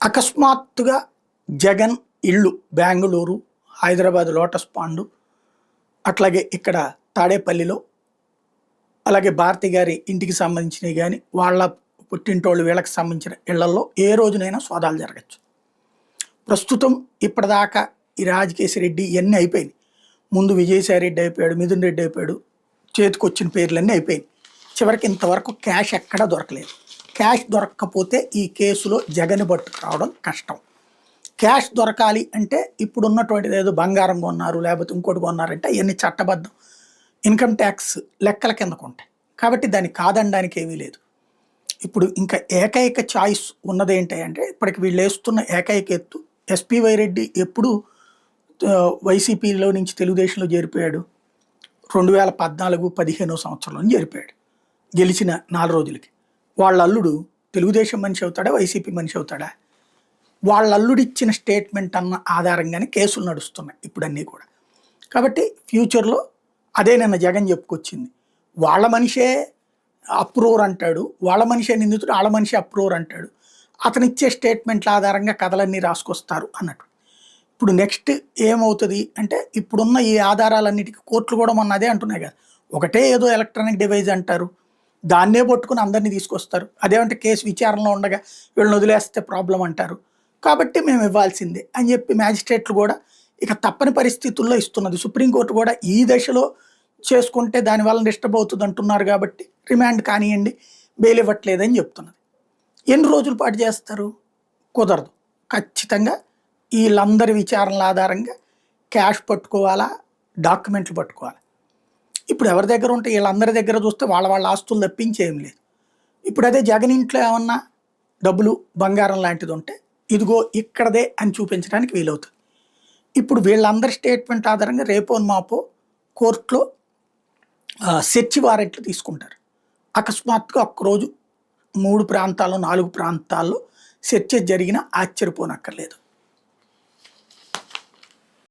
అకస్మాత్తుగా జగన్ ఇళ్ళు బెంగుళూరు, హైదరాబాద్ లోటస్ పాండు, అట్లాగే ఇక్కడ తాడేపల్లిలో, అలాగే భారతి గారి ఇంటికి సంబంధించినవి కానీ వాళ్ళ పుట్టింటోళ్ళు వీళ్ళకి సంబంధించిన ఇళ్లలో ఏ రోజునైనా సోదాలు జరగచ్చు. ప్రస్తుతం ఇప్పటిదాకా ఈ రాజకేశిరెడ్డి ఇవన్నీ అయిపోయినాయి. ముందు విజయసాయిరెడ్డి అయిపోయాడు, మిథున్ రెడ్డి అయిపోయాడు, చేతికొచ్చిన పేర్లన్నీ అయిపోయినాయి. చివరికి ఇంతవరకు క్యాష్ ఎక్కడా దొరకలేదు. క్యాష్ దొరకకపోతే ఈ కేసులో జగన్ పట్టుకురావడం కష్టం. క్యాష్ దొరకాలి అంటే ఇప్పుడు ఉన్నటువంటిది ఏదో బంగారం కొన్నారు లేకపోతే ఇంకోటి కొన్నారంటే అవన్నీ చట్టబద్ధం ఇన్కమ్ ట్యాక్స్ లెక్కల కిందకు ఉంటాయి. కాబట్టి దాన్ని కాదనడానికి ఏమీ లేదు. ఇప్పుడు ఇంకా ఏకైక చాయిస్ ఉన్నది ఏంటి అంటే ఇప్పటికి వీళ్ళు వేస్తున్న ఏకైక ఎత్తు ఎస్పీవై రెడ్డి ఎప్పుడు వైసీపీలో నుంచి తెలుగుదేశంలో చేరిపోయాడు. 2014-15 సంవత్సరంలో చేరిపోయాడు. గెలిచిన 4 రోజులకి వాళ్ళ అల్లుడు తెలుగుదేశం మనిషి అవుతాడా, వైసీపీ మనిషి అవుతాడా? వాళ్ళ అల్లుడు ఇచ్చిన స్టేట్మెంట్ అన్న ఆధారంగానే కేసులు నడుస్తున్నాయి ఇప్పుడు అన్నీ కూడా. కాబట్టి ఫ్యూచర్లో అదే నిన్న జగన్ చెప్పుకొచ్చింది. వాళ్ళ మనిషే అప్రూవర్ అంటాడు, వాళ్ళ మనిషే నిందితుడు, వాళ్ళ మనిషి అప్రూవర్ అంటాడు, అతను ఇచ్చే స్టేట్మెంట్ల ఆధారంగా కథలన్నీ రాసుకొస్తారు అన్నట్టు. ఇప్పుడు నెక్స్ట్ ఏమవుతుంది అంటే ఇప్పుడున్న ఈ ఆధారాలన్నిటికీ కోర్టులు కూడా మొన్న అదే అంటున్నాయి కదా, ఒకటే ఏదో ఎలక్ట్రానిక్ డివైజ్ అంటారు, దాన్నే పట్టుకుని అందరినీ తీసుకొస్తారు. అదేమంటే కేసు విచారణలో ఉండగా వీళ్ళని వదిలేస్తే ప్రాబ్లం అంటారు. కాబట్టి మేము ఇవ్వాల్సిందే అని చెప్పి మ్యాజిస్ట్రేట్లు కూడా ఇక తప్పని పరిస్థితుల్లో ఇస్తున్నది. సుప్రీంకోర్టు కూడా ఈ దశలో చేసుకుంటే దానివల్ల డిస్టర్బ్ అవుతుంది అంటున్నారు కాబట్టి రిమాండ్ కానివ్వండి, బెయిల్ ఇవ్వట్లేదని చెప్తున్నది. ఎన్ని రోజుల పాటు చేస్తారు? కుదరదు. ఖచ్చితంగా వీళ్ళందరి విచారణల ఆధారంగా క్యాష్ పట్టుకోవాలా, డాక్యుమెంట్లు పట్టుకోవాలా. ఇప్పుడు ఎవరి దగ్గర ఉంటే వీళ్ళందరి దగ్గర చూస్తే వాళ్ళ ఆస్తులు తప్పించేం లేదు. ఇప్పుడు అదే జగన్ ఇంట్లో ఏమన్నా డబ్బులు బంగారం లాంటిది ఉంటే ఇదిగో ఇక్కడదే అని చూపించడానికి వీలవుతుంది. ఇప్పుడు వీళ్ళందరి స్టేట్మెంట్ ఆధారంగా రేపో మాపో కోర్టులో సెర్చ్ వారెంట్లు తీసుకుంటారు. అకస్మాత్తుగా ఒక్కరోజు 3 ప్రాంతాల్లో 4 ప్రాంతాల్లో సెర్చెస్ జరిగినా ఆశ్చర్యపోనక్కర్లేదు.